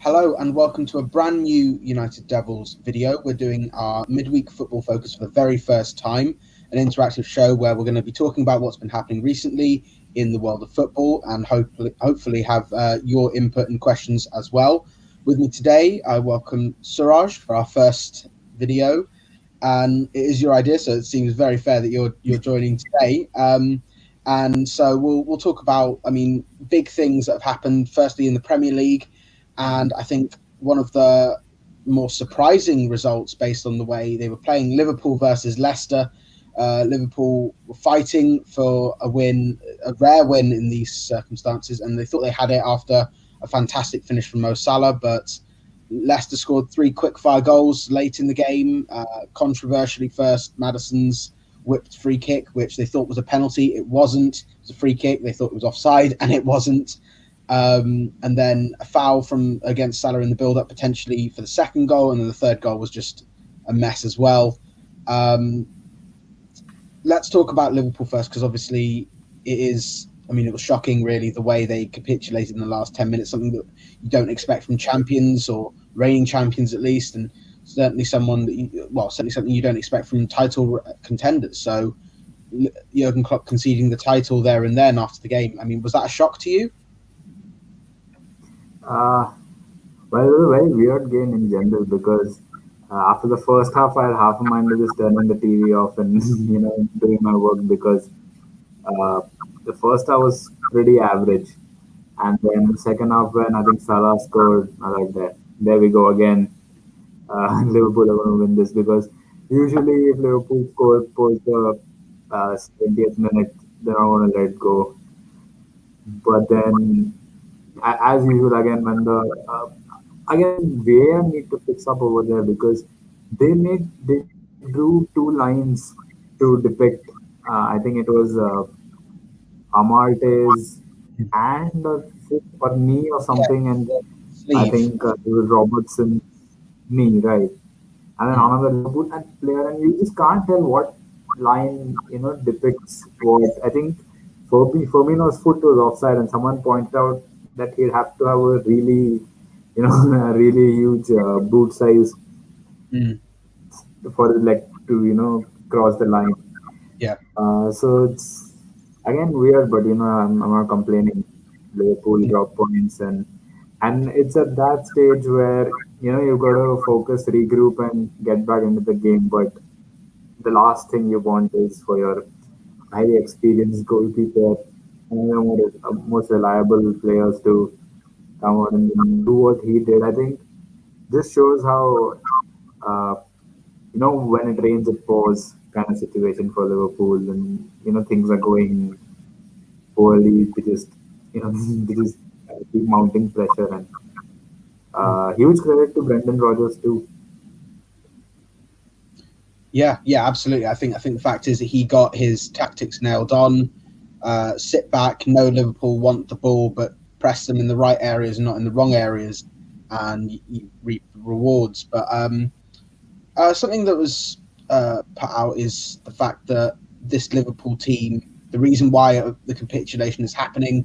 Hello and welcome to a brand new United Devils video. We're doing our midweek football focus for the very first time, an interactive show where we're going to be talking about what's been happening recently in the world of football and hopefully have your input and questions as well. With me today, I welcome Suraj for our first video, and it is your idea, so it seems very fair that you're joining today. And so we'll talk about, big things that have happened. Firstly, in the Premier League. And I think one of the more surprising results based on the way they were playing, Liverpool versus Leicester. Liverpool were fighting for a win, a rare win in these circumstances, and they thought they had it after a fantastic finish from Mo Salah, but Leicester scored 3 quick-fire goals late in the game. Controversially, first, Maddison's whipped free kick, which they thought was a penalty. It wasn't. It was a free kick. They thought it was offside, and it wasn't. And then a foul against Salah in the build-up potentially for the second goal, and then the third goal was just a mess as well. Let's talk about Liverpool first, because obviously it was shocking really the way they capitulated in the last 10 minutes, something that you don't expect from champions or reigning champions at least, and certainly something you don't expect from title contenders. So Jurgen Klopp conceding the title there and then after the game, was that a shock to you? Well, it was a very weird game in general because after the first half, I had half a mind to just turning the TV off and doing my work because the first half was pretty average, and then the second half when I think Salah scored, I like that. There we go again. Liverpool are going to win this because usually if Liverpool score post the 70th minute, they're not going to let go. But then as usual again when the again VAR need to fix up over there because they drew 2 lines to depict I think it was Amartey's and or knee or something, and I Sleeve. think it was Robertson's knee, right? And then another Liverpool player, and you just can't tell what line depicts what. I think Firmino's foot was offside, and someone pointed out that he'd have to have a really, a really huge boot size Mm. for his leg to cross the line. Yeah. So it's again weird, but I'm not complaining. Liverpool drop points, and it's at that stage where you've got to focus, regroup, and get back into the game. But the last thing you want is for your highly experienced goalkeeper and most reliable players to come out and do what he did. I think this shows how uh, when it rains it pours kind of situation for Liverpool, and things are going poorly. They just they just keep mounting pressure, and huge credit to Brendan Rodgers too. Yeah, absolutely. I think the fact is that he got his tactics nailed on. Sit back, know Liverpool want the ball, but press them in the right areas and not in the wrong areas, and you reap rewards. But something that was put out is the fact that this Liverpool team, the reason why the capitulation is happening,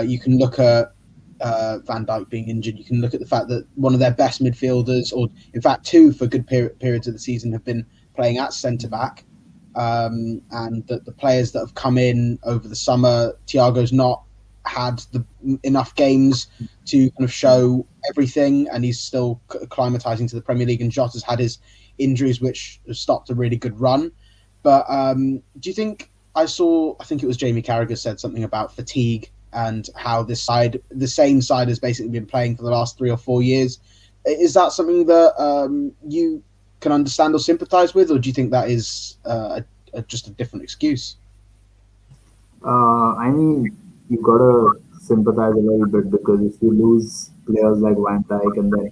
you can look at Van Dijk being injured. You can look at the fact that one of their best midfielders, or in fact two for good periods of the season, have been playing at centre back, and that the players that have come in over the summer, Thiago's not had enough games to kind of show everything, and he's still acclimatizing to the Premier League. And Jota's had his injuries, which have stopped a really good run. But do you think I think it was Jamie Carragher said something about fatigue and how the same side has basically been playing for the last 3 or 4 years. Is that something that you can understand or sympathise with, or do you think that is just a different excuse? I mean, you gotta sympathize a little bit because if you lose players like Van Dijk and then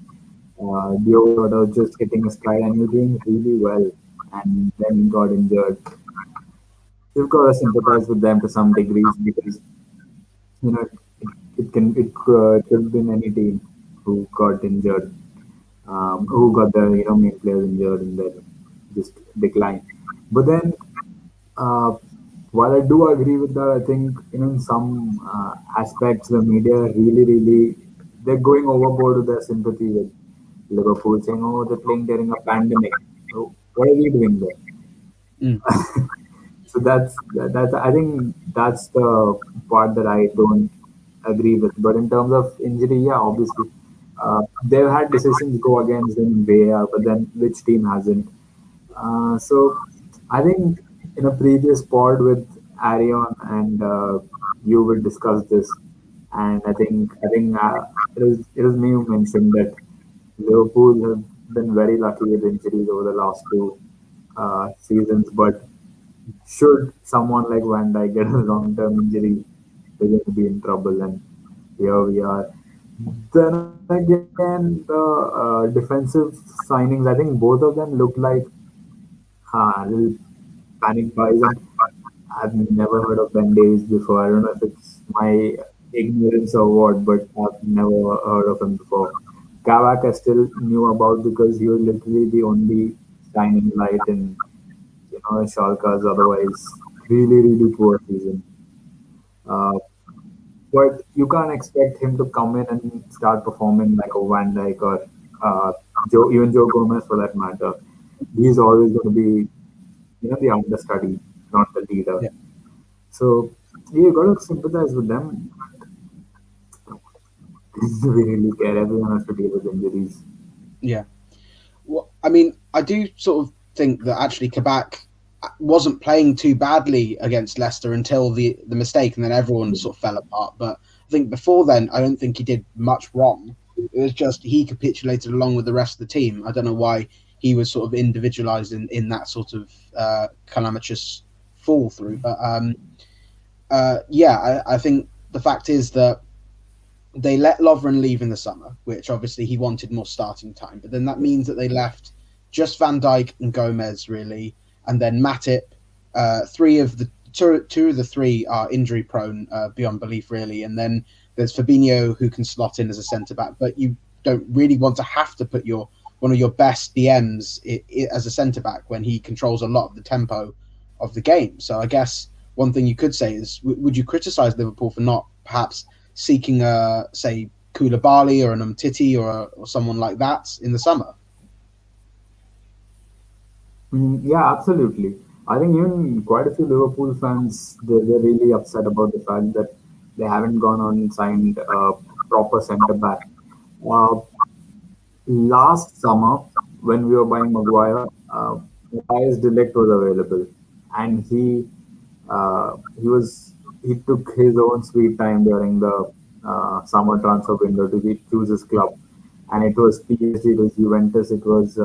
Diogo Jota just hitting a stride and you're doing really well, and then he got injured, you've got to sympathize with them to some degrees because you know it could have been any team who got injured, who got the main players injured and then just decline. But then uh, while I do agree with that, I think in some aspects the media really they're going overboard with their sympathy with Liverpool, saying, "Oh, they're playing during a pandemic. So what are we doing there?" Mm. So that's I think that's the part that I don't agree with. But in terms of injury, yeah, obviously, they've had decisions go against them in VAR, but then which team hasn't? So I think in a previous pod with Arion and you will discuss this, and I think it was me who mentioned that Liverpool have been very lucky with injuries over the last two seasons, but should someone like Van Dijk get a long-term injury, they're going to be in trouble, and here we are. Then again, the defensive signings, I think both of them look like little panic buys, and I've never heard of Ben Davies before. I don't know if it's my ignorance or what, but I've never heard of him before. Kavak I still knew about because he was literally the only shining light in Schalke's otherwise really poor season. Uh, but you can't expect him to come in and start performing like a Van Dijk or uh, even Joe Gomez for that matter. He's always going to be, the understudy, not the leader. Yeah. So you got to sympathize with them. Do we really care? Everyone has to deal with injuries. Yeah. Well, I mean, I do sort of think that actually Kabak wasn't playing too badly against Leicester until the mistake, and then everyone sort of fell apart. But I think before then, I don't think he did much wrong. It was just he capitulated along with the rest of the team. I don't know why he was sort of individualized in that sort of calamitous fall through. But yeah, I think the fact is that they let Lovren leave in the summer, which obviously he wanted more starting time. But then that means that they left just Van Dijk and Gomez really, and then Matip. Two of the three are injury prone beyond belief, really. And then there's Fabinho who can slot in as a centre back, but you don't really want to have to put one of your best DMs as a centre back when he controls a lot of the tempo of the game. So I guess one thing you could say is, would you criticise Liverpool for not perhaps seeking say Koulibaly or an Umtiti or someone like that in the summer? Yeah, absolutely. I think even quite a few Liverpool fans they're really upset about the fact that they haven't gone on and signed a proper centre back. Uh, Last summer, when we were buying Maguire, Matthias Delict was available, and he took his own sweet time during the summer transfer window to choose his club, and it was PSG, it was Juventus, it was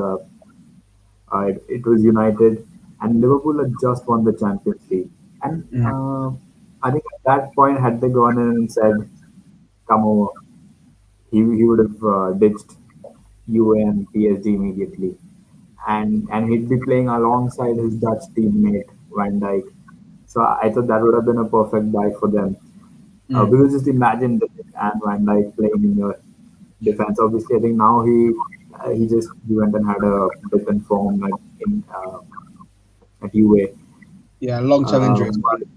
United, and Liverpool had just won the Champions League. And Mm. I think at that point, had they gone in and said, "Come over," he would have ditched UA and PSG immediately, and he'd be playing alongside his Dutch teammate Van Dijk. So I thought that would have been a perfect buy for them. Mm. Because just imagine that and Van Dijk playing in your defense. Obviously, I think now he went and had a dip in form at UA. Yeah, long-term injury as well. But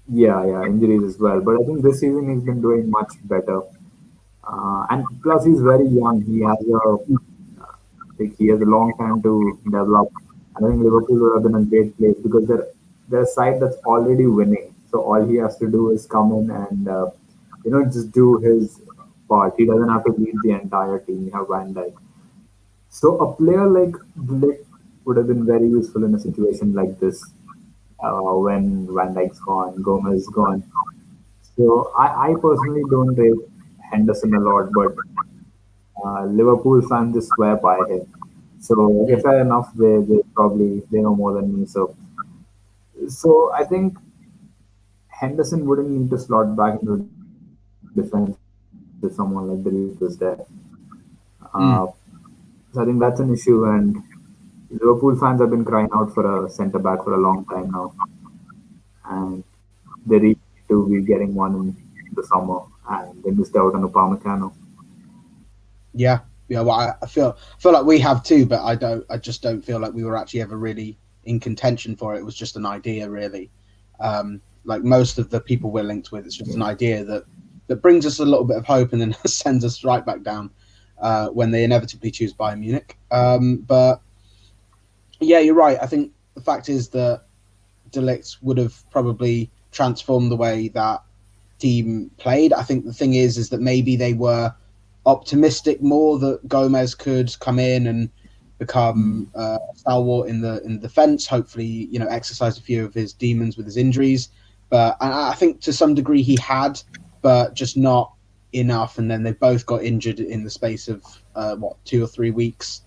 yeah, injuries as well. But I think this season he's been doing much better. And plus, he's very young. He has a long time to develop. And I think Liverpool would have been a great place because they're a side that's already winning. So all he has to do is come in and just do his part. He doesn't have to lead the entire team. You have Van Dijk. So a player like Blick would have been very useful in a situation like this when Van Dijk's gone, Gomez is gone. So I personally don't rate Henderson a lot, but Liverpool fans just swear by him. So okay, Mm. fair enough. They know more than me. So I think Henderson wouldn't need to slot back into defense if someone like Delete was there. Uh, Mm. so I think that's an issue, and Liverpool fans have been crying out for a centre back for a long time now, and they really need to be getting one in the summer, and they missed out on Upamecano. Yeah, yeah. Well, I feel like we have too, but I don't. I just don't feel like we were actually ever really in contention for it. It was just an idea, really. Like most of the people we're linked with, it's just an idea that that brings us a little bit of hope and then sends us right back down when they inevitably choose Bayern Munich. But yeah, you're right. I think the fact is that De Ligt would have probably transformed the way that team played. I think the thing is that maybe they were optimistic more that Gomez could come in and become stalwart in the defense. Hopefully, exercise a few of his demons with his injuries. But I think to some degree he had, but just not enough. And then they both got injured in the space of 2 or 3 weeks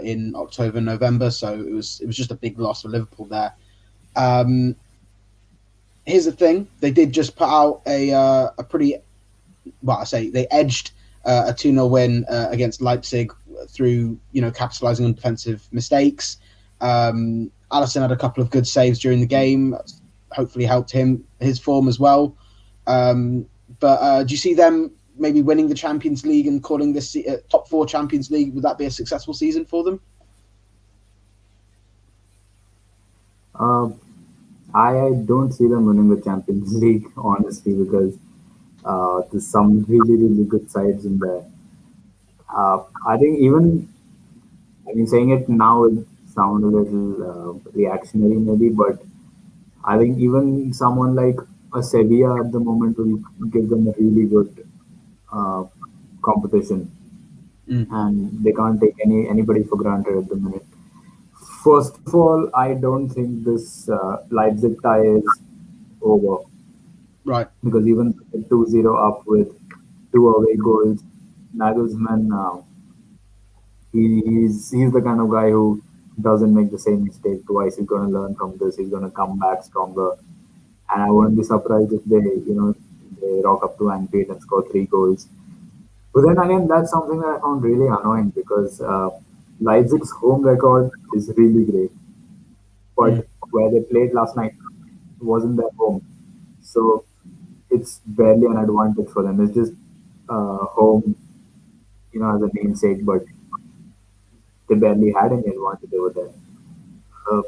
in October, November. So it was just a big loss for Liverpool there. Here's the thing: they did just put out a pretty, they edged a 2-0 win against Leipzig through capitalizing on defensive mistakes. Alisson had a couple of good saves during the game, hopefully helped his form as well. But do you see them maybe winning the Champions League and calling this top 4 Champions League? Would that be a successful season for them? I don't see them winning the Champions League, honestly, because there's some really, really good sides in there. I think saying it now will sound a little reactionary maybe, but I think even someone like a Sevilla at the moment will give them a really good uh, competition, and they can't take anybody for granted at the minute. First of all, I don't think this Leipzig tie is over, Right. because even 2-0 up with 2 away goals, Nagelsmann, he's the kind of guy who doesn't make the same mistake twice. He's going to learn from this. He's going to come back stronger, and I wouldn't be surprised if they rock up to Anfield and score 3 goals. But then again, that's something that I found really annoying, because Leipzig's home record is really great, but where they played last night wasn't their home, so it's barely an advantage for them. It's just home, as a namesake, but they barely had any advantage over there. Uh,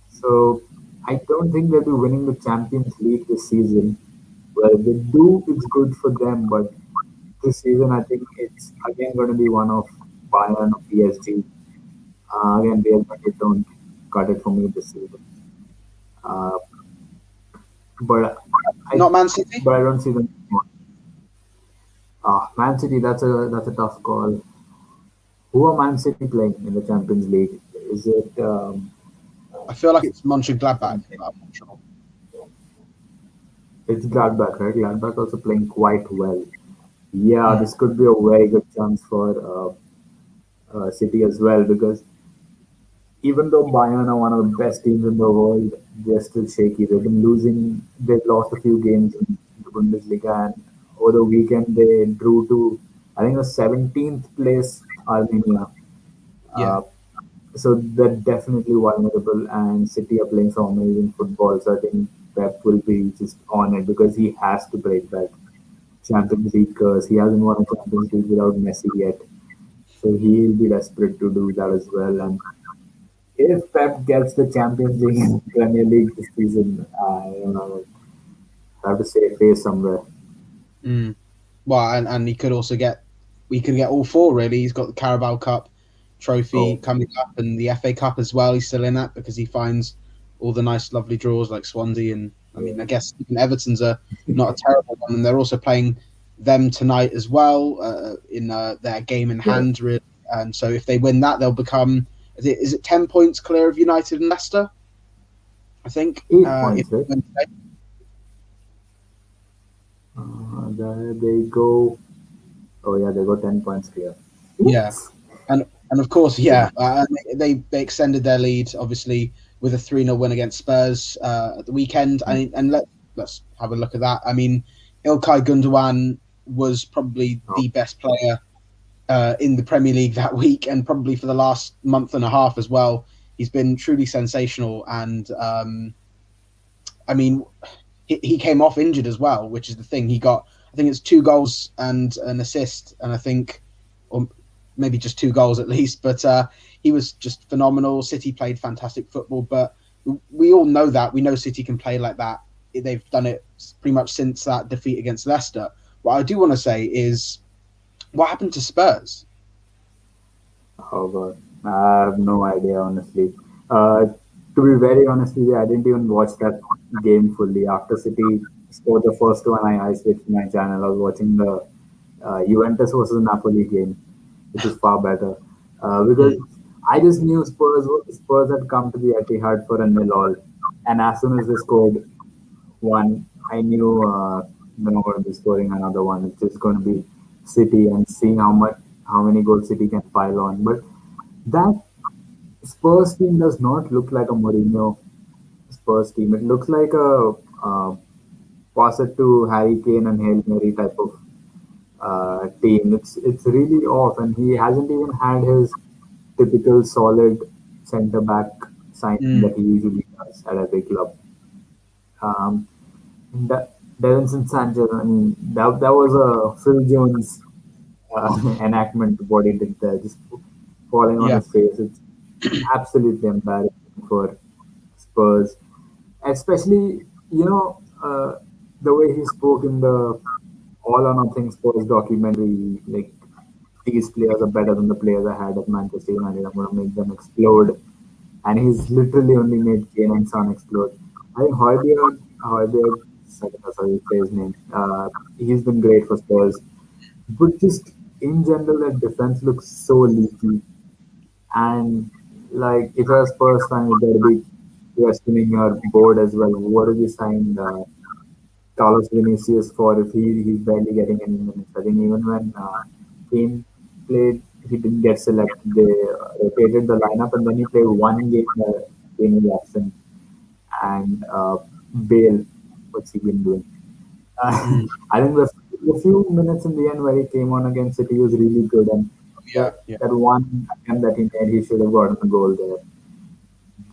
so I don't think they'll be winning the Champions League this season. Well, if they do, it's good for them, but this season I think it's again going to be one of Bayern or PSG. Again, Real Madrid don't cut it for me this season. Uh, but Not Man City? I don't see them. Man City, that's a tough call. Who are Man City playing in the Champions League? Is it? I feel like it's Mönchengladbach. I'm not sure. It's Gladbach, right? Gladbach also playing quite well. Yeah, this could be a very good chance for City as well, because even though Bayern are one of the best teams in the world, they're still shaky. They've been losing. They've lost a few games in the Bundesliga, and over the weekend they drew to, I think, a 17th place Armenia. Yeah. Uh, so they're definitely vulnerable, and City are playing some amazing football. So I think Pep will be just on it, because he has to break that Champions League curse. He hasn't won a Champions League without Messi yet, so he'll be desperate to do that as well. And if Pep gets the Champions League and Premier League this season, I don't know, I have to save face somewhere. Well, and he could also we could get all 4 really. He's got the Carabao Cup trophy coming up and the FA Cup as well. He's still in that because he finds all the nice, lovely draws like Swansea, and I mean, I guess even Everton's are not a terrible one, and they're also playing them tonight as well in their game in hand, really. And so if they win that, they'll become is it 10 points clear of United and Leicester? I think 8 points, right? There they go. Oh yeah, they got 10 points here. Yeah, and of course, they extended their lead obviously with a 3-0 win against Spurs at the weekend, and let's have a look at that. I mean, Ilkay Gundogan was probably the best player in the Premier League that week, and probably for the last month and a half as well. He's been truly sensational, and I mean, he came off injured as well, which is the thing. He got, I think it's 2 goals and an assist, and I think, or maybe just 2 goals at least, but he was just phenomenal. City played fantastic football, but we all know that. We know City can play like that. They've done it pretty much since that defeat against Leicester. What I do want to say is, what happened to Spurs? Oh God, I have no idea honestly. To be very honest with you, I didn't even watch that game fully. After City scored the first one, I switched my channel. I was watching the Juventus versus Napoli game, which is far better because Mm, I just knew Spurs had come to the Etihad for a nil all, and as soon as they scored one, I knew they're not going to be scoring another one. It's just going to be City and seeing how many goals City can pile on. But that Spurs team does not look like a Mourinho Spurs team. It looks like a pass it to Harry Kane and Hail Mary type of team. It's really off, and he hasn't even had his typical solid centre back signing mm, that he usually does at every club. Um, Davinson Sanchez, I mean, that was a Phil Jones enactment what he did there, just falling on yeah. his face. It's absolutely embarrassing for Spurs, especially the way he spoke in the All or Nothing Spurs documentary. Like these players are better than the players I had at Manchester United. I'm going to make them explode, and he's literally only made Kane and Son explode. I think Højbjerg, that's how you say his name. He's been great for Spurs, but just in general, that defense looks so leaky. And like, if you're a Spurs fan, you better be questioning your board as well. What did you sign Carlos Vinicius for if he's barely getting any minutes? I think even when Kane played, he didn't get selected. They rotated the lineup, and then he played one game where Kane was absent. And Bale, what's he been doing? Uh, Mm, I think the few minutes in the end where he came on against City was really good, and yeah, that yeah. that one attempt that he made, he should have gotten a goal there.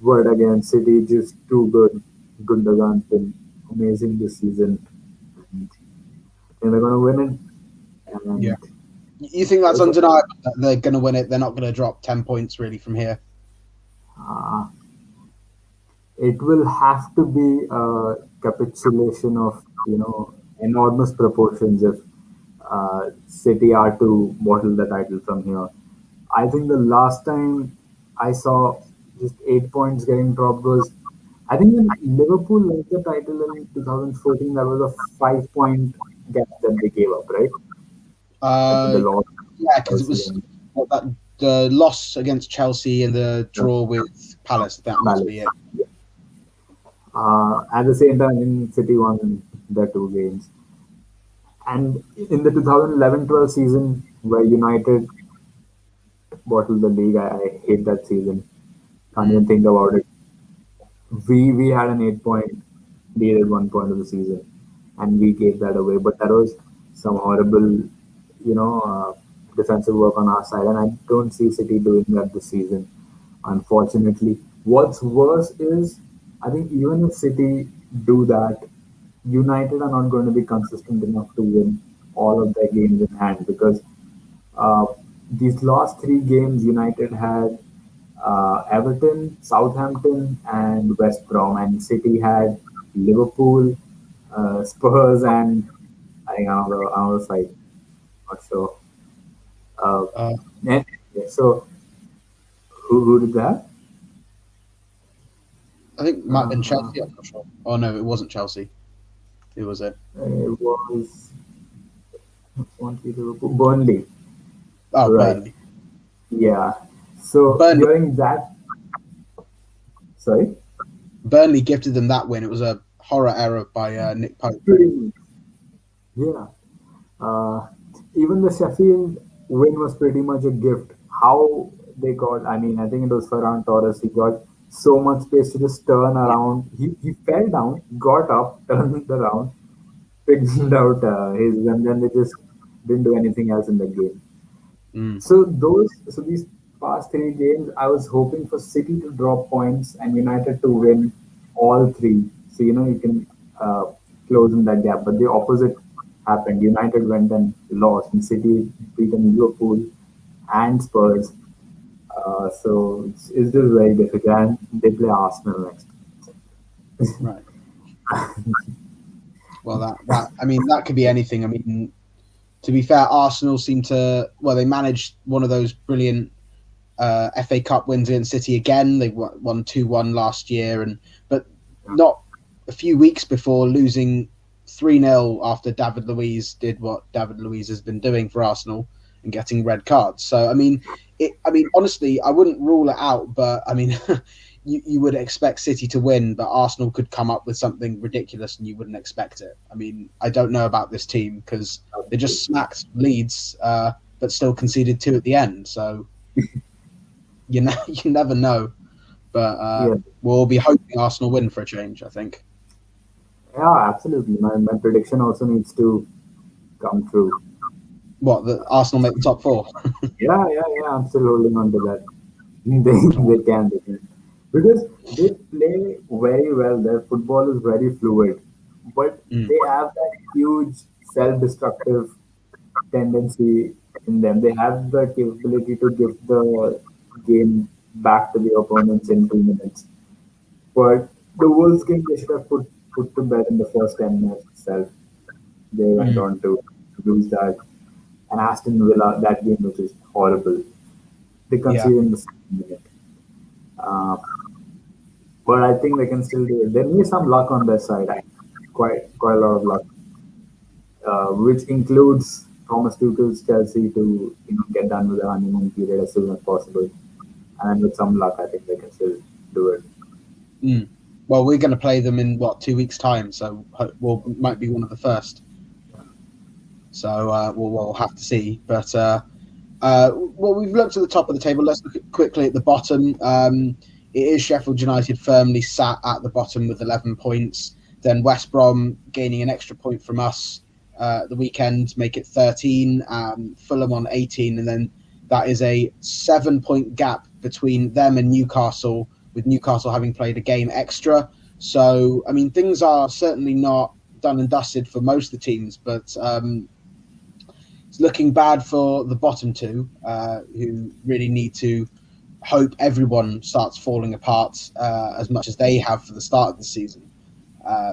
But again, City just too good. Gundogan's been amazing this season, and they're gonna win it. Yeah. And You think that's also, undeniable that they're going to win it? They're not going to drop 10 points really from here. uh, it will have to be a capitulation of enormous proportions if City are to bottle the title from here. I think the last time I saw just 8 points getting dropped was, I think when Liverpool lost the title in 2014, that was a 5 point gap that they gave up, right? At the Uh, loss yeah, because it Chelsea was and what, that the loss against Chelsea and the uh, draw with Palace. That must be Palace. it. At the same time, City won the two games. And in the 2011-12 season, where United bottled the league, I hate that season. Can't even Mm, think about it. We had an 8 point lead at one point of the season, and we gave that away. But that was some horrible, defensive work on our side, and I don't see City doing that this season. Unfortunately, what's worse is I think even if City do that, United are not going to be consistent enough to win all of their games in hand because uh, these last three games, United had Everton, Southampton, and West Brom, and City had Liverpool, Spurs, and I think another side. Not sure. Uh, uh, yeah, so who did that? I think it might have been Uh, Chelsea. I'm not sure. Oh no, it wasn't Chelsea. Who was it? it was Liverpool, Burnley, Oh, right? Burnley. Yeah. So Burnley. during that, sorry, Burnley gifted them that win. It was a horror error by Nick Pope. pretty yeah. Uh, Even the Sheffield win was pretty much a gift. How they got, I mean, I think it was Ferran Torres. He got so much space to just turn Yeah. around. He fell down, got up, turned around, picked out his, and then they just didn't do anything else in the game. Mm, So these past three games, I was hoping for City to drop points and United to win all three. So you can close in that gap. But the opposite happened. United went and lost, and City beaten Liverpool and Spurs. So it's just very difficult. And they play Arsenal next. right. Well, that could be anything. I mean, to be fair, Arsenal seem to they managed one of those brilliant FA Cup wins against City again. They won 2-1 last year, but not a few weeks before losing 3-0 after David Luiz did what David Luiz has been doing for Arsenal and getting red cards. So I mean, honestly, I wouldn't rule it out, but I mean, you would expect City to win, but Arsenal could come up with something ridiculous and you wouldn't expect it. I mean, I don't know about this team because they just smacked Leeds, but still conceded 2 at the end. So you never know. But we'll be hoping Arsenal win for a change, I think. Yeah, absolutely. My prediction also needs to come true. What, that Arsenal make the top 4? Yeah. I'm still holding on to that. They can. Because they play very well. Their football is very fluid, but they have that huge self-destructive tendency in them. They have the capability to give the game back to the opponents in 2 minutes. But the Wolves game they should have put to bed in the first 10 minutes itself. They went on to lose that. And Aston Villa, that game which is horrible. They conceded in the second minute. But I think they can still do it. There may be some luck on their side, quite a lot of luck, which includes Thomas Tuchel's Chelsea to get done with the honeymoon period as soon as possible. And with some luck, I think they can still do it. Well, we're going to play them in 2 weeks' time, so might be one of the first. So we'll have to see. But we've looked at the top of the table. Let's look quickly at the bottom. It is Sheffield United firmly sat at the bottom with 11 points. Then West Brom gaining an extra point from us the weekend, make it 13. Fulham on 18, and then that is a 7-point gap between them and Newcastle, with Newcastle having played a game extra. So, I mean, things are certainly not done and dusted for most of the teams, but it's looking bad for the bottom two, who really need to hope everyone starts falling apart as much as they have for the start of the season.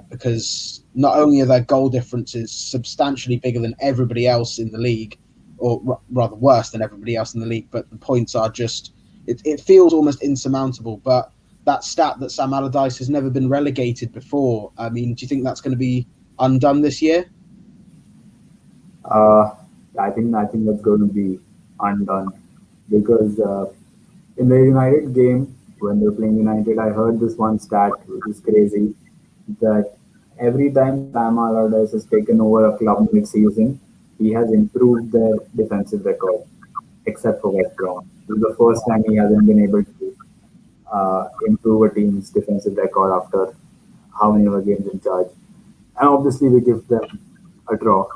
Because not only are their goal differences substantially bigger than everybody else in the league, or rather worse than everybody else in the league, but the points are just, it feels almost insurmountable. But that stat that Sam Allardyce has never been relegated before, I mean, do you think that's going to be undone this year? I think that's going to be undone because in the United game, when they were playing United, I heard this one stat, which is crazy, that every time Sam Allardyce has taken over a club mid-season, he has improved their defensive record, except for West Brom. This is the first time he hasn't been able to improve a team's defensive record after how many other games in charge. And obviously we give them a draw.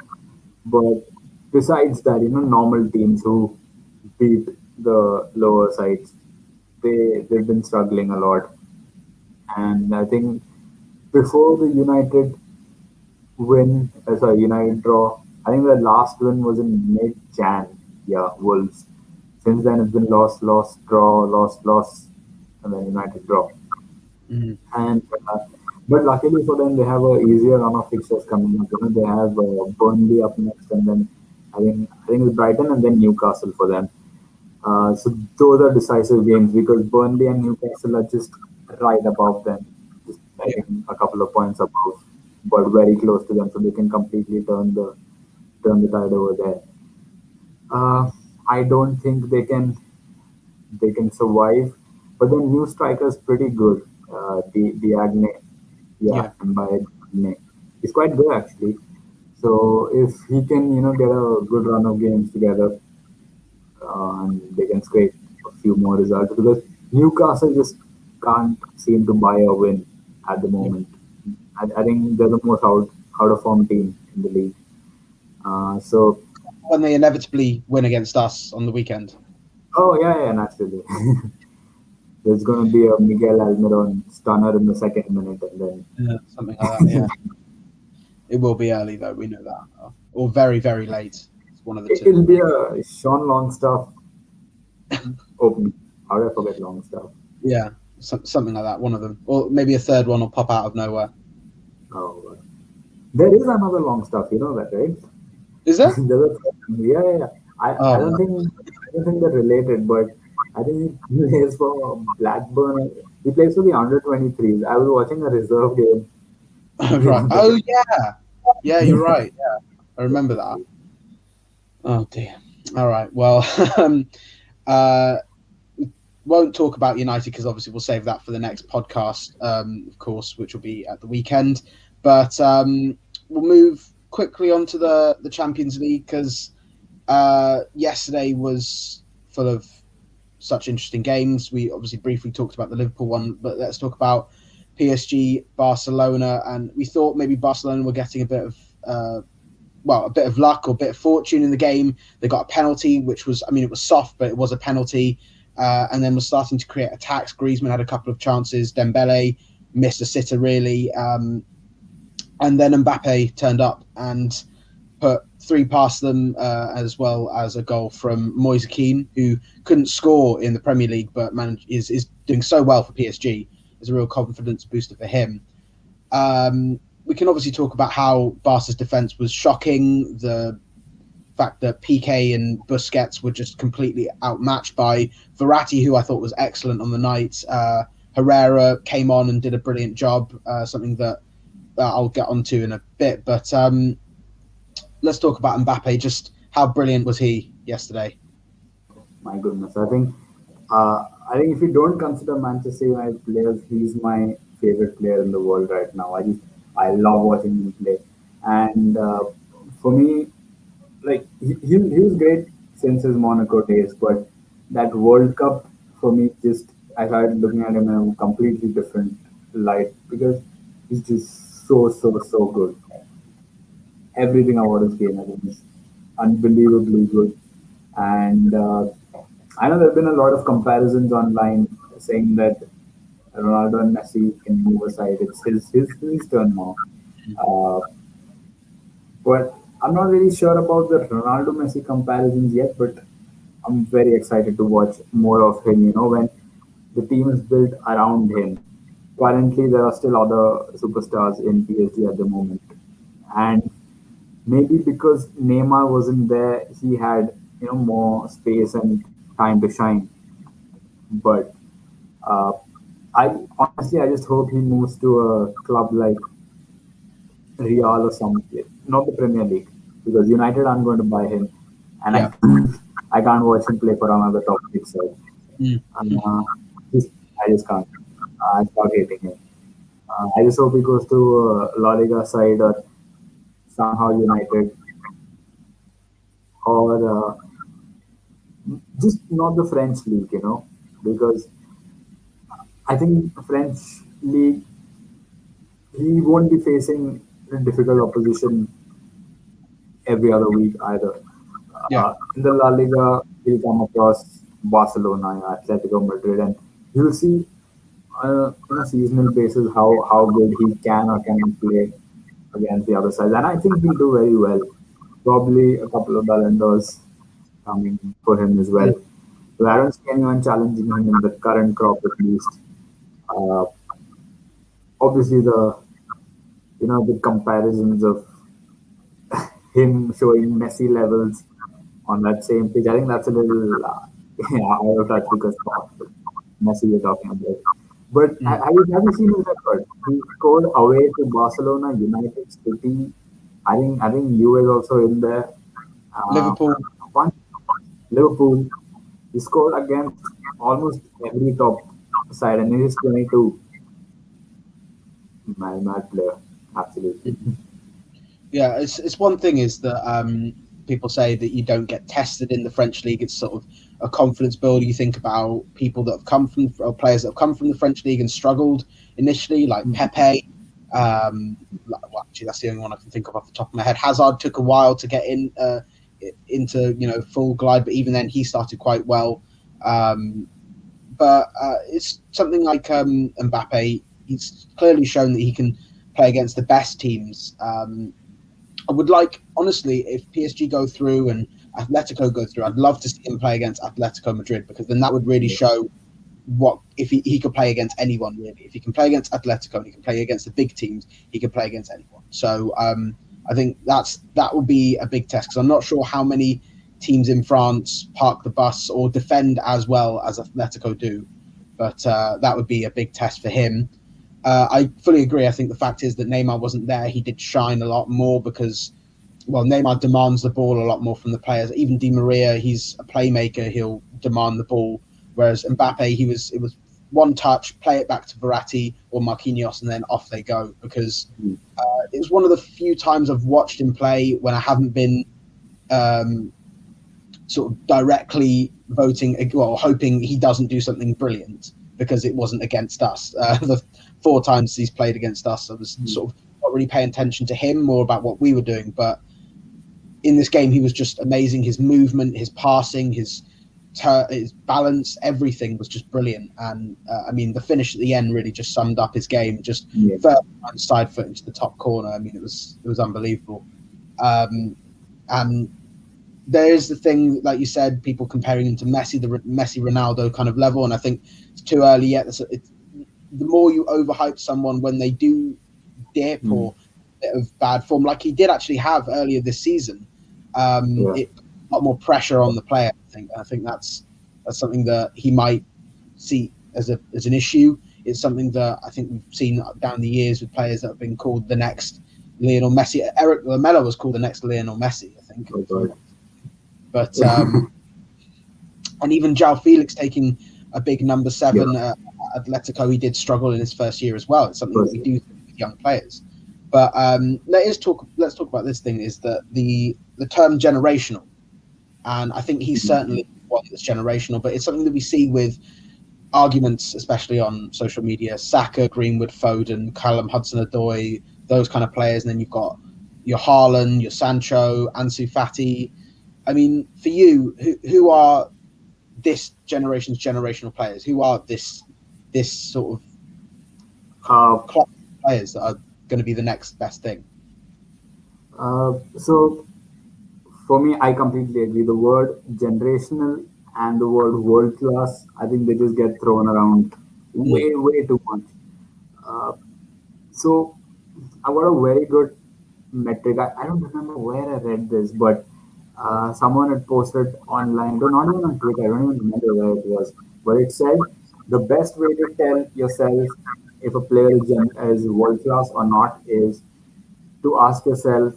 But besides that, normal teams who beat the lower sides, they've been struggling a lot. And I think before the United United draw, I think the last win was in mid-Jan. Yeah, Wolves. Since then it's been loss, draw, loss, and then United draw. And but luckily for them, they have a easier run of fixtures coming up. They have Burnley up next, and then I think it's Brighton and then Newcastle for them. So those are decisive games because Burnley and Newcastle are just right above them, just I think a couple of points above, but very close to them, so they can completely turn the tide over there. I don't think they can survive, but the new striker is pretty good. Diagne, he's quite good actually. So if he can, get a good run of games together, and they can scrape a few more results because Newcastle just can't seem to buy a win at the moment. I think they're the most out of form team in the league. So when they inevitably win against us on the weekend. Oh yeah, naturally. There's going to be a Miguel Almiron stunner in the second minute, and then something like that. Yeah, it will be early though. We know that, or very, very late. It's one of the two. It'll be a Sean Longstaff opening. How did I forget Longstaff? Yeah, something like that. One of them, or maybe a third one will pop out of nowhere. Oh, There is another long stuff, you know that, right? Is there? Yeah, yeah, yeah. I Oh, don't no. think they're related, but I think he plays for Blackburn. He plays for the under 23s. I was watching a reserve game the Right. other Oh, day. yeah. Yeah, you're right. Yeah, I remember that. Oh dear. All right. Well, uh, won't talk about United because obviously we'll save that for the next podcast, of course, which will be at the weekend. But we'll move quickly on to the Champions League because yesterday was full of such interesting games. We obviously briefly talked about the Liverpool one, but let's talk about PSG, Barcelona, and we thought maybe Barcelona were getting a bit of a bit of luck or a bit of fortune in the game. They got a penalty, which was, I mean, it was soft, but it was a penalty. And then was starting to create attacks. Griezmann had a couple of chances. Dembele missed a sitter, really. And then Mbappe turned up and put three past them, as well as a goal from Moise Kean, who couldn't score in the Premier League, but is doing so well for PSG. It's a real confidence booster for him. We can obviously talk about how Barca's defense was shocking. The fact that Piqué and Busquets were just completely outmatched by Verratti, who I thought was excellent on the night. Herrera came on and did a brilliant job, something that I'll get onto in a bit. But let's talk about Mbappe. Just how brilliant was he yesterday? My goodness, I think if you don't consider Manchester United players, he's my favorite player in the world right now. I love watching him play, and for me, like he was great since his Monaco days, but that World Cup for me just I started looking at him in a completely different light because he's just so good. Everything about his game, I think, is unbelievably good. And I know there have been a lot of comparisons online saying that Ronaldo and Messi can move aside. It's his turn now. Uh, but I'm not really sure about the Ronaldo Messi comparisons yet, but I'm very excited to watch more of him. You know, when the team is built around him. Currently, there are still other superstars in PSG at the moment, and maybe because Neymar wasn't there, he had more space and time to shine. But uh, I just hope he moves to a club like Real or something, not the Premier League, because United aren't going to buy him, and Yeah. I can't watch him play for another top six side. Mm. Uh, I just can't. I start hating him. I just hope he goes to La Liga side or somehow United or just not the French league, because I think French league he won't be facing difficult opposition every other week either. Yeah. In the La Liga, he'll come across Barcelona, Atletico Madrid, and you'll see on a seasonal basis how good he can or cannot play against the other side. And I think he'll do very well. Probably a couple of Ballon d'Ors coming for him as well. Mm. So I don't see anyone challenging him in the current crop at least. Uh, Obviously, the comparisons of him showing Messi levels on that same pitch. I think that's a little out of touch because of Messi you're talking about. But Mm. have you seen his record? He scored away to Barcelona, United City. I think you is also in there. Uh, Liverpool. one Liverpool. He scored against almost every top side, and he's 22. Mad player, absolutely. Yeah, it's one thing is that people say that you don't get tested in the French league. It's sort of a confidence builder. You think about people that have come from, or players that have come from the French league and struggled initially, like Pepe. Well, actually, that's the only one I can think of off the top of my head. Hazard took a while to get into full glide, but even then he started quite well. But it's something like Mbappe. He's clearly shown that he can play against the best teams. I would like, honestly, if PSG go through and Atletico go through, I'd love to see him play against Atletico Madrid because then that would really show what if he could play against anyone really. If he can play against Atletico and he can play against the big teams, he can play against anyone. So I think that will be a big test, because I'm not sure how many teams in France park the bus or defend as well as Atletico do, but that would be a big test for him. I fully agree. I think the fact is that Neymar wasn't there. He did shine a lot more because, well, Neymar demands the ball a lot more from the players. Even Di Maria, he's a playmaker. He'll demand the ball. Whereas Mbappe, it was one touch, play it back to Verratti or Marquinhos, and then off they go. Because it was one of the few times I've watched him play when I haven't been sort of directly voting, well, hoping he doesn't do something brilliant, because it wasn't against us. The 4 times he's played against us, I was sort of not really paying attention to him, more about what we were doing. But in this game, he was just amazing. His movement, his passing, his balance, everything was just brilliant. And I mean, the finish at the end really just summed up his game. Just first side foot into the top corner. I mean, it was unbelievable. And there's the thing, like you said, people comparing him to Messi, the Messi Ronaldo kind of level, and I think it's too early yet. The more you overhype someone when they do dip or a bit of bad form, like he did actually have earlier this season, it put a lot more pressure on the player. I think that's something that he might see as an issue. It's something that I think we've seen down the years with players that have been called the next Lionel Messi. Eric Lamela was called the next Lionel Messi, I think. But and even João Felix taking a big number 7 at Atletico, he did struggle in his first year as well. It's something that we do with young players. But let's talk about this thing, is that the term generational, and I think he's certainly one that's generational, but it's something that we see with arguments, especially on social media. Saka, Greenwood, Foden, Callum Hudson-Odoi, those kind of players, and then you've got your Haaland, your Sancho, Ansu Fati. I mean, for you, who are this generation's generational players? Who are this sort of class of players that are going to be the next best thing? So, for me, I completely agree. The word generational and the word world class, I think they just get thrown around way too much. So, I got a very good metric. I don't remember where I read this, but someone had posted online, though not even on Twitter, I don't even remember where it was, but it said the best way to tell yourself if a player is world class or not is to ask yourself,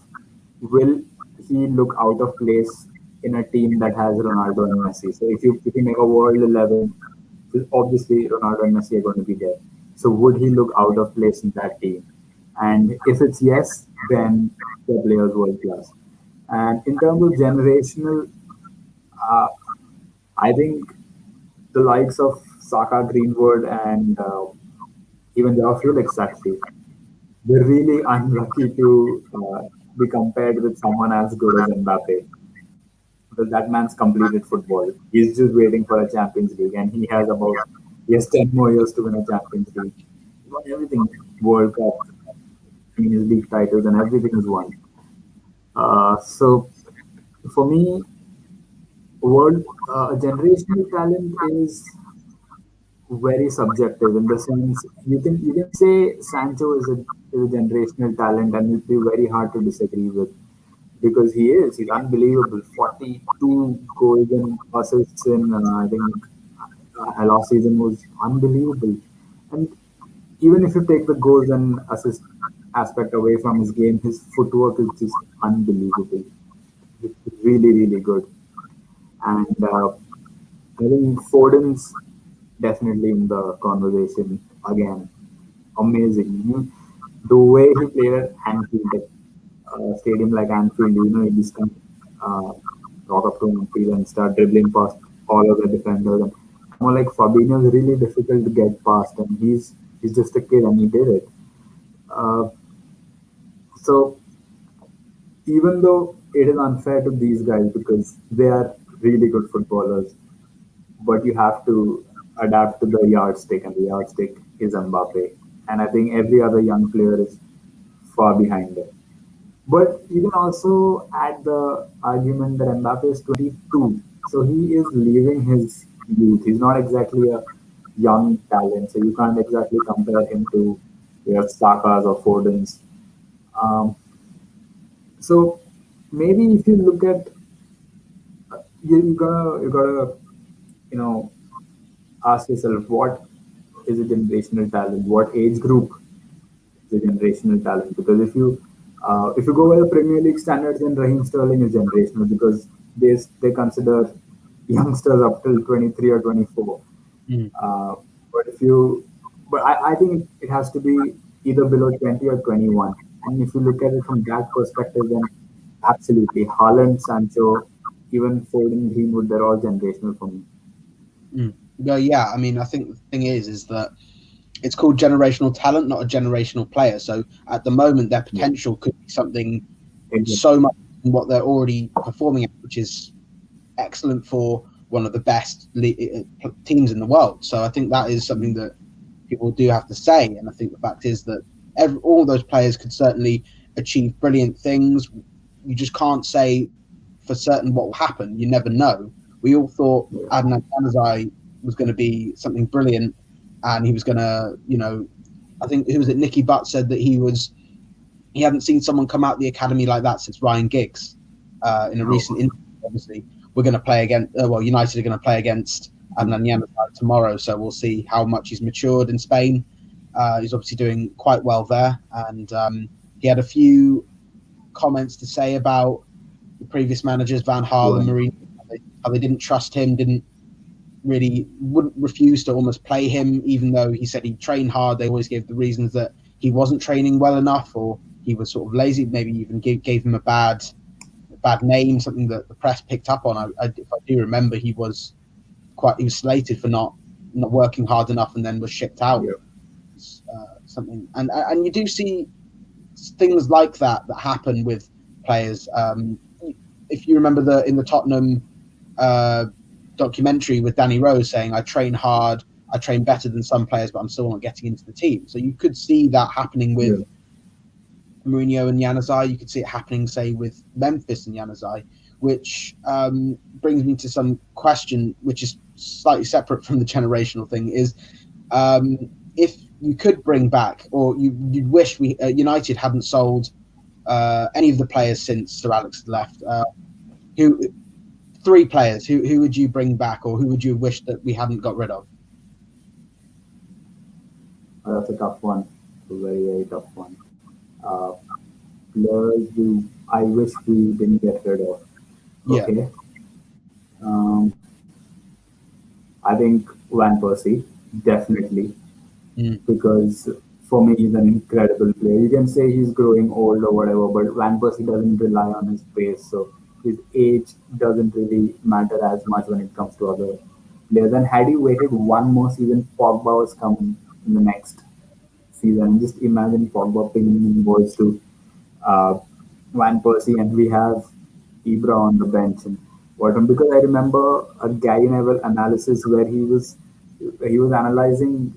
will he look out of place in a team that has Ronaldo and Messi? So if you make a world 11, obviously Ronaldo and Messi are going to be there. So would he look out of place in that team? And if it's yes, then the player is world class. And in terms of generational, I think the likes of Saka, Greenwood, and even Joao Felix, actually, they're really unlucky to be compared with someone as good as Mbappe. Because that man's completed football. He's just waiting for a Champions League, and he has 10 more years to win a Champions League. He won everything, World Cup, his league titles, and everything is won. So for me, generational talent is very subjective, in the sense you can say Sancho is a generational talent, and it'd be very hard to disagree with, because he's unbelievable. 42 goals and assists in I think last season was unbelievable. And even if you take the goals and assist aspect away from his game, his footwork is just unbelievable. It's really, really good. And I think Foden's definitely in the conversation again. Amazing. The way he played at Anfield, stadium like Anfield, he just can walk up to Anfield and start dribbling past all of the defenders. And more like Fabinho is really difficult to get past, and he's just a kid, and he did it. Uh, so even though it is unfair to these guys because they are really good footballers, but you have to adapt to the yardstick, and the yardstick is Mbappe. And I think every other young player is far behind them. But you can also add the argument that Mbappe is 22, so he is leaving his youth. He's not exactly a young talent, so you can't exactly compare him to your Sakas or Fodens. Um, so maybe if you look at you gotta you know ask yourself what is a generational talent, what age group is a generational talent. Because if you go by the Premier League standards, then Raheem Sterling is generational because they consider youngsters up till 23 or 24. Mm. Uh, but if you, but I think it has to be either below 20 or 21. And if you look at it from that perspective, then absolutely, Haaland, Sancho, even Foden, Greenwood, they're all generational for me. Mm. Well, yeah, I mean, I think the thing is that it's called generational talent, not a generational player. So at the moment, their Yeah, potential could be something exactly. so much in what they're already performing at, which is excellent for one of the best teams in the world. So I think that is something that people do have to say. And I think the fact is that all those players could certainly achieve brilliant things. You just can't say for certain what will happen. You never know. We all thought Yeah, Adnan Januzaj was going to be something brilliant, and he was going to, I think who was it? Nicky Butt said that he hadn't seen someone come out the academy like that since Ryan Giggs in a recent no, interview. Obviously, we're going to play against. United are going to play against Adnan Januzaj tomorrow, so we'll see how much he's matured in Spain. He's obviously doing quite well there, and he had a few comments to say about the previous managers, Van Gaal and one, Mourinho, how they didn't trust him, wouldn't refuse to almost play him, even though he said he trained hard. They always gave the reasons that he wasn't training well enough, or he was sort of lazy. Maybe even gave him a bad name, something that the press picked up on. If I do remember, he was slated for not working hard enough, and then was shipped out. yeah, Something, and you do see things like that happen with players. If you remember in the Tottenham uh, documentary with Danny Rose saying, "I train hard, I train better than some players, but I'm still not getting into the team." So you could see that happening yeah, with Mourinho and Januzaj. You could see it happening, say, with Memphis and Januzaj, which brings me to some question, which is slightly separate from the generational thing. Is um, if you could bring back, or you'd wish we United hadn't sold any of the players since Sir Alex left. Who three players? Who would you bring back, or who would you wish that we hadn't got rid of? that's a tough one, a very very tough one. Uh, Players who I wish we didn't get rid of. Yeah. Okay, um, I think Van Persie definitely, Mm. because for me he's an incredible player. You can say he's growing old or whatever, but Van Persie doesn't rely on his pace, so his age doesn't really matter as much when it comes to other players. And had he waited one more season, Pogba was coming in the next season. And just imagine Pogba pinging balls to uh, Van Persie, and we have Ibra on the bench. And what? Because I remember a Gary Neville analysis where he was analyzing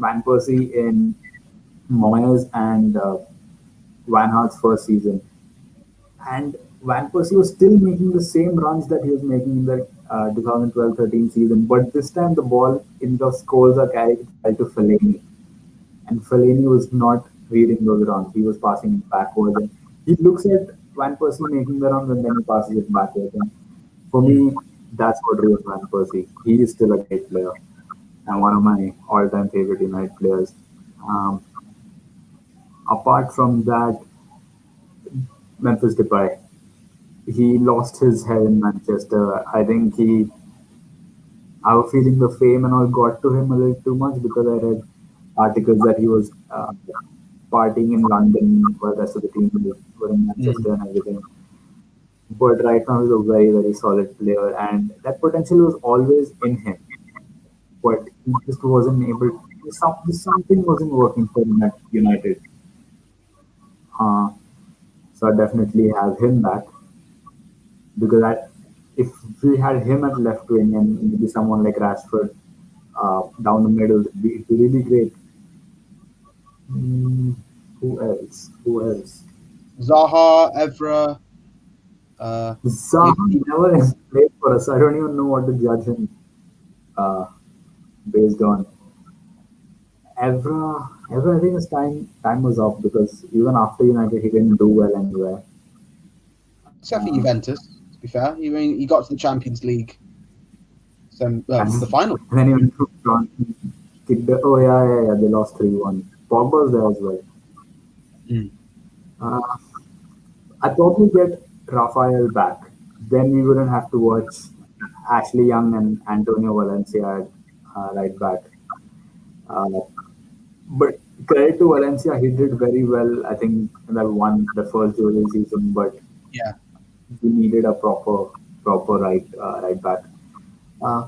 Van Persie in Moyes and Van Gaals first season, and Van Persie was still making the same runs that he was making in the 2012-13 season, but this time the ball in the Scholes are carried to Fellaini, and Fellaini was not reading those runs. He was passing it backwards, and he looks at Van Persie making the runs, and then he passes it backwards. And for Mm. me, that's what ruined Van Persie. He is still a great player and one of my all-time favorite United players. Um, Apart from that, Memphis Depay. He lost his head in Manchester. I think I have a feeling the fame and all got to him a little too much because I read articles that he was partying in London while the rest of the team were in Mm. Manchester and everything. But right now he's a very, very solid player, and that potential was always in him. But he just wasn't able. Something wasn't working for him at United. Uh, so I definitely have him back because if we had him at left wing and maybe someone like Rashford down the middle, it'd be really great. Mm, who else? Who else? Zaha, Evra, uh, Zaha maybe. never has played for us. I don't even know what to judge him. Uh, based on Evra. I think his time was up because even after United, he didn't do well anywhere. Except for Uh, Juventus, to be fair. I mean, he got to the Champions League, the and final. then he went to France. Oh yeah. They lost 3-1. Pogba was there as well. Mm. Uh, I'd probably get Rafael back. Then we wouldn't have to watch Ashley Young and Antonio Valencia at right back. Uh, but credit to Valencia, he did very well. I think in that one, the first Jose season, but Yeah. we needed a proper right back. Uh,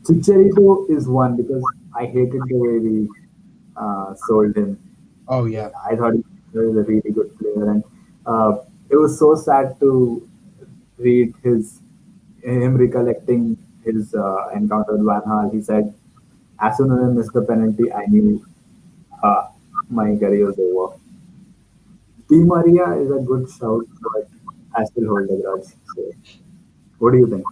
Chicharito is one because I hated the way we sold him. Oh, yeah. I thought he was a really good player, and it was so sad to read him recollecting his encounter with Van Gaal. He said, "As soon as I missed the penalty, I knew uh, my career was over." Di Maria is a good shout, but I still hold a grudge. So, what do you think?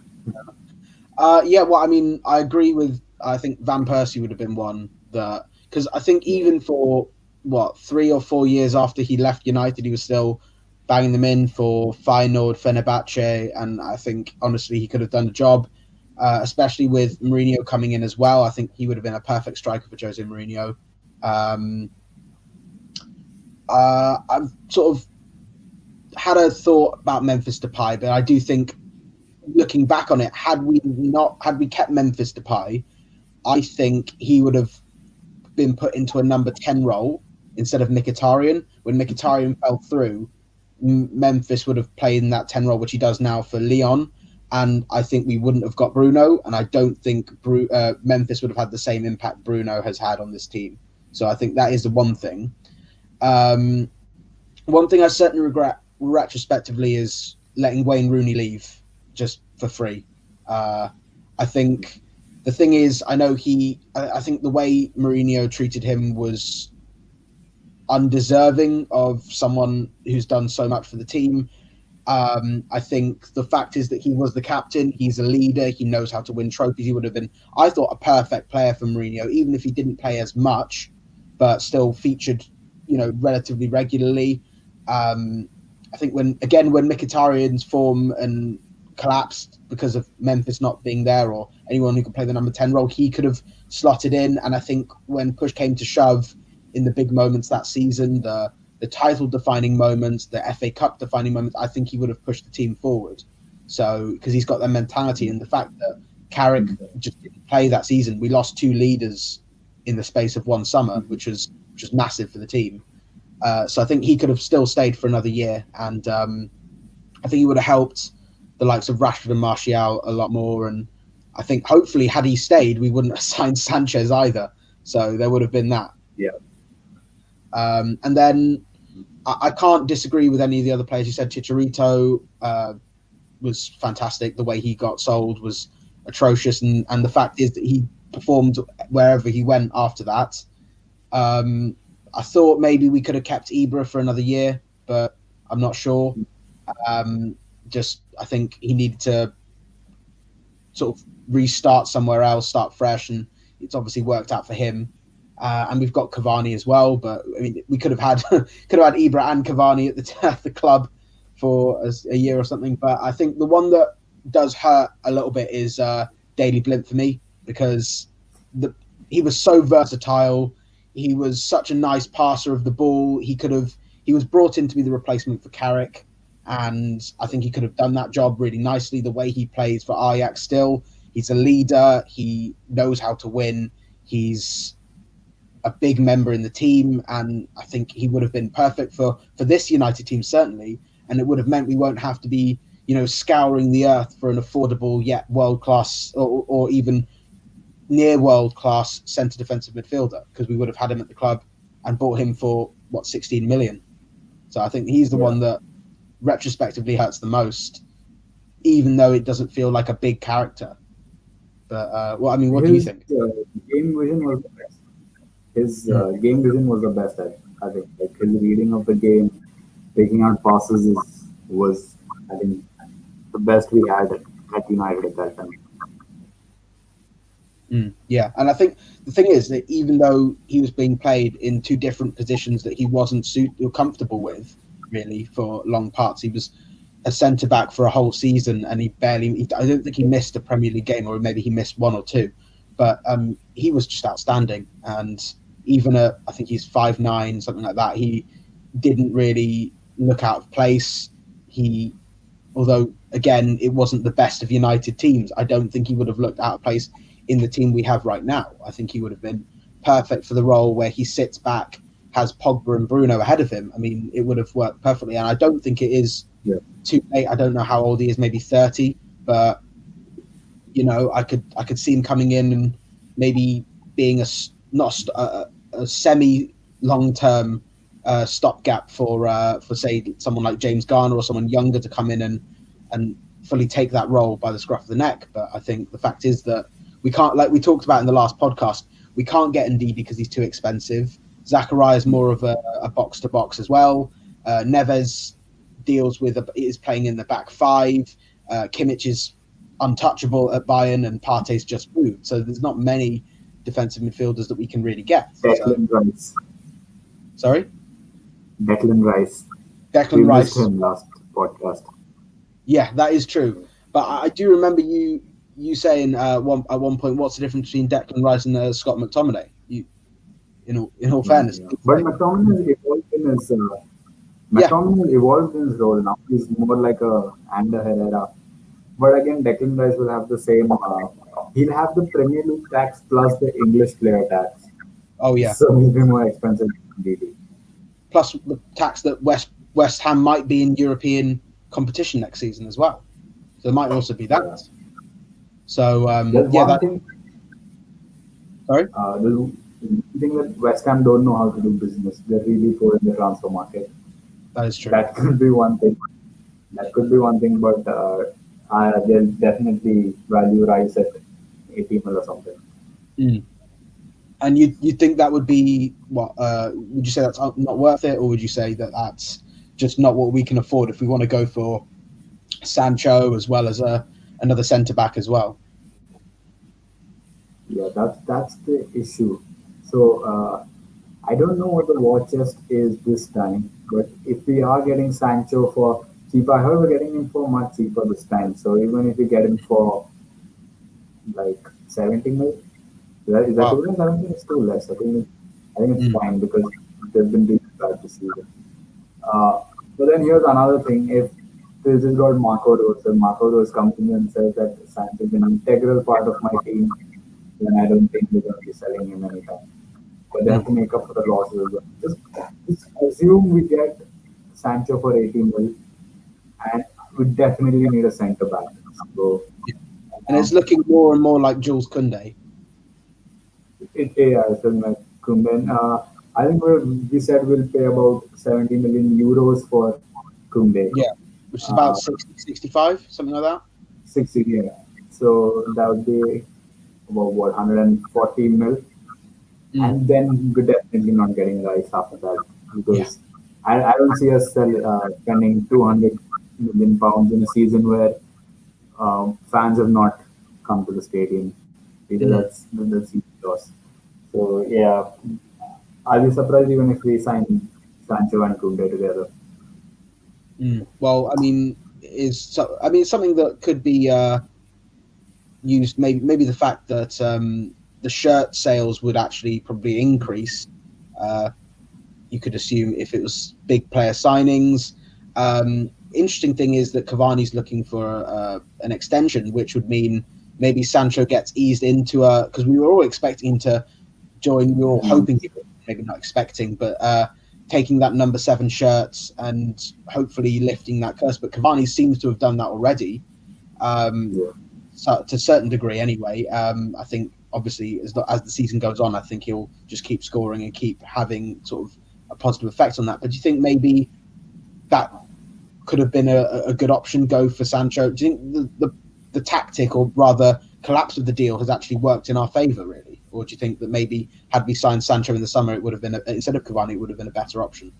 Yeah, well, I mean, I agree with. I think Van Persie would have been one that because I think even for what 3 or 4 years after he left United, he was still banging them in for Feyenoord, Fenerbahce, and I think honestly he could have done the job, especially with Mourinho coming in as well. I think he would have been a perfect striker for Jose Mourinho. Um, I've sort of had a thought about Memphis Depay, but I do think looking back on it, had we kept Memphis Depay, I think he would have been put into a number 10 role instead of Mkhitaryan. When Mkhitaryan fell through, Memphis would have played in that 10 role, which he does now for Lyon. And I think we wouldn't have got Bruno. And I don't think Memphis would have had the same impact Bruno has had on this team. So I think that is the one thing. Um, One thing I certainly regret retrospectively is letting Wayne Rooney leave just for free. I think the thing is, I think the way Mourinho treated him was undeserving of someone who's done so much for the team. I think the fact is that he was the captain. He's a leader. He knows how to win trophies. He would have been, I thought, a perfect player for Mourinho, even if he didn't play as much, but still featured, relatively regularly. I think when Mkhitaryan's form and collapsed because of Memphis not being there or anyone who could play the number 10 role, he could have slotted in. And I think when push came to shove in the big moments that season, the title defining moments, the FA Cup defining moments, I think he would have pushed the team forward. So because he's got that mentality, and the fact that Carrick just didn't play that season, we lost two leaders in the space of one summer, which was massive for the team. So I think he could have still stayed for another year, and I think he would have helped the likes of Rashford and Martial a lot more. And I think hopefully, had he stayed, we wouldn't have signed Sanchez either. So there would have been that. Yeah. And then I can't disagree with any of the other players. You said Chicharito was fantastic. The way he got sold was atrocious, and the fact is that he performed wherever he went after that. I thought maybe we could have kept Ibra for another year, but I'm not sure. I think he needed to sort of restart somewhere else, start fresh, and it's obviously worked out for him. And we've got Cavani as well, but I mean, we could have had Ibra and Cavani at the club for a year or something. But I think the one that does hurt a little bit is Daley Blind for me, because he was so versatile. He was such a nice passer of the ball. He was brought in to be the replacement for Carrick, and I think he could have done that job really nicely. The way he plays for Ajax still, he's a leader. He knows how to win. He's a big member in the team, and I think he would have been perfect for this United team, certainly. And it would have meant we won't have to be, scouring the earth for an affordable yet world-class or even near world-class centre defensive midfielder, because we would have had him at the club and bought him for 16 million. So I think he's the one that retrospectively hurts the most, even though it doesn't feel like a big character. But what do you think? Game vision was the best. His game vision was the best. I think like his reading of the game, taking out passes was I think the best we had at United at that time. Yeah, and I think the thing is that even though he was being played in two different positions that he wasn't comfortable with, really, for long parts, he was a centre back for a whole season, and I don't think he missed a Premier League game, or maybe he missed one or two, but he was just outstanding. And even at, I think he's 5'9", something like that, he didn't really look out of place. Although again, it wasn't the best of United teams, I don't think he would have looked out of place in the team we have right now. I think he would have been perfect for the role where he sits back, has Pogba and Bruno ahead of him. I mean, it would have worked perfectly, and I don't think it is too late. I don't know how old he is, maybe 30, but I could see him coming in and maybe being a semi long term stopgap for say someone like James Garner or someone younger to come in and fully take that role by the scruff of the neck. But I think the fact is that we can't, like we talked about in the last podcast, we can't get Ndidi because he's too expensive. Zachariah is more of a box to box as well. Neves is playing in the back five. Kimmich is untouchable at Bayern, and Partey's just moved. So there's not many defensive midfielders that we can really get. Declan Rice. Sorry? Declan Rice. We missed him last podcast. Yeah, that is true. But I do remember you saying at one point, what's the difference between Declan Rice and Scott McTominay? In all fairness. But McTominay evolved in his role now. He's more like a Ander Herrera. But again, Declan Rice will have the same. He'll have the Premier League tax plus the English player tax. Oh yeah. So he'll be more expensive than Ndidi. Plus the tax that West Ham might be in European competition next season as well. So there might also be that. Yeah. So sorry. The thing that West Ham don't know how to do business. They're really poor in the transfer market. That is true. That could be one thing. But they'll definitely value Rice at 80 mil or something. And you think that would be what? Would you say that's not worth it, or would you say that that's just not what we can afford if we want to go for Sancho as well as another centre back as well? Yeah, that's the issue. So I don't know what the war chest is this time, but if we are getting Sancho for cheaper, I heard we're getting him for much cheaper this time. So even if we get him for like 70 mil, is that too less? I don't think it's too less. I think it's fine because they've been doing bad this season. But then here's another thing: if this is got Marco Rose, and Marco Rose comes in and says that Sancho is an integral part of my team, then I don't think we're going to be selling him anytime. But they have to make up for the losses as well. Just assume we get Sancho for 80 mil, and we definitely need a centre back. So, and it's looking more and more like Jules Koundé. It's like Koundé. I think we said we'll pay about 70 million euros for Koundé. Yeah, which is about 60, 65, something like that. 60, yeah. So that would be about 140 mil. And then we're definitely not getting Rice after that because I don't see us spending 200 million pounds in a season where fans have not come to the stadium. That's huge loss. So yeah, I'll be surprised even if we sign Sancho and Koundé together. Well, I mean, it's something that could be used. Maybe the fact that the shirt sales would actually probably increase. You could assume if it was big player signings. Interesting thing is that Cavani's looking for an extension, which would mean maybe Sancho gets eased into because we were all expecting him to join. We were all hoping, maybe not expecting, but taking that number 7 shirts and hopefully lifting that curse. But Cavani seems to have done that already, so, to a certain degree anyway. I think obviously as the season goes on, I think he'll just keep scoring and keep having sort of a positive effect on that. But do you think maybe that could have been a good option, go for Sancho? Do you think the tactic, or rather collapse of the deal, has actually worked in our favour, really? Or do you think that maybe had we signed Sancho in the summer, it would have been, instead of Cavani, it would have been a better option?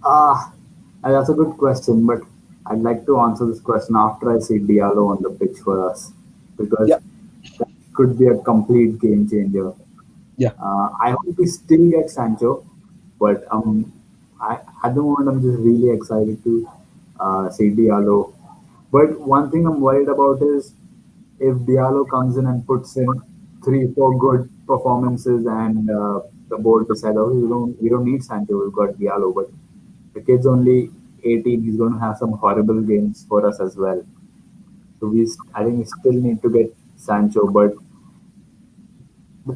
That's a good question, but I'd like to answer this question after I see Diallo on the pitch for us. Because could be a complete game changer. Yeah, I hope we still get Sancho, but at the moment I'm just really excited to see Diallo. But one thing I'm worried about is if Diallo comes in and puts in three, four good performances, and the board decide, oh, we don't need Sancho, we've got Diallo. But the kid's only 18; he's going to have some horrible games for us as well. So I think we still need to get Sancho, but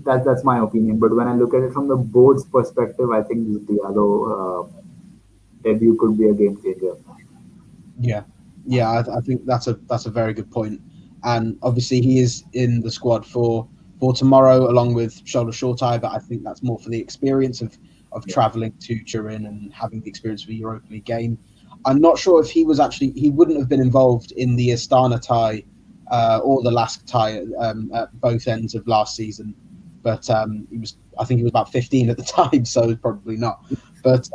that's my opinion. But when I look at it from the board's perspective, I think this Diallo debut could be a game changer. yeah, yeah. I think that's a very good point. And obviously, he is in the squad for tomorrow, along with Shoulder Shortai. But I think that's more for the experience of Yeah, traveling to Turin and having the experience of a Europa League game. I'm not sure if he wouldn't have been involved in the Astana tie or the Lask tie at both ends of last season. But I think he was about 15 at the time, so probably not. But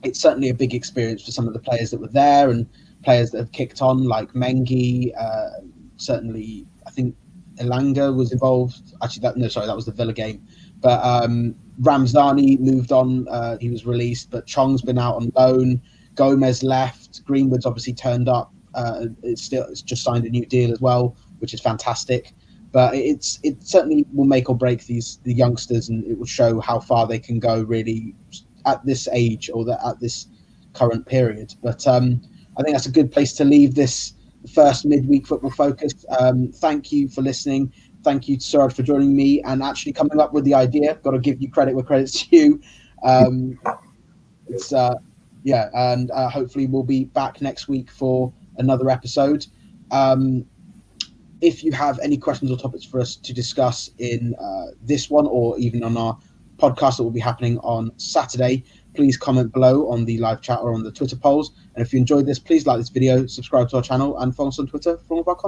it's certainly a big experience for some of the players that were there and players that have kicked on, like Mengi. Certainly, I think Elanga was involved. Actually, that was the Villa game. But Ramzani moved on. He was released, but Chong's been out on loan. Gomez left. Greenwood's obviously turned up. It's just signed a new deal as well, which is fantastic. But it certainly will make or break the youngsters, and it will show how far they can go really at this age or at this current period. But I think that's a good place to leave this first midweek football focus. Thank you for listening. Thank you, Suraj, for joining me and actually coming up with the idea. Got to give you credit where credit's due. It's and hopefully we'll be back next week for another episode. If you have any questions or topics for us to discuss in this one or even on our podcast that will be happening on Saturday, please comment below on the live chat or on the Twitter polls. And if you enjoyed this, please like this video, subscribe to our channel, and follow us on Twitter for more of our content.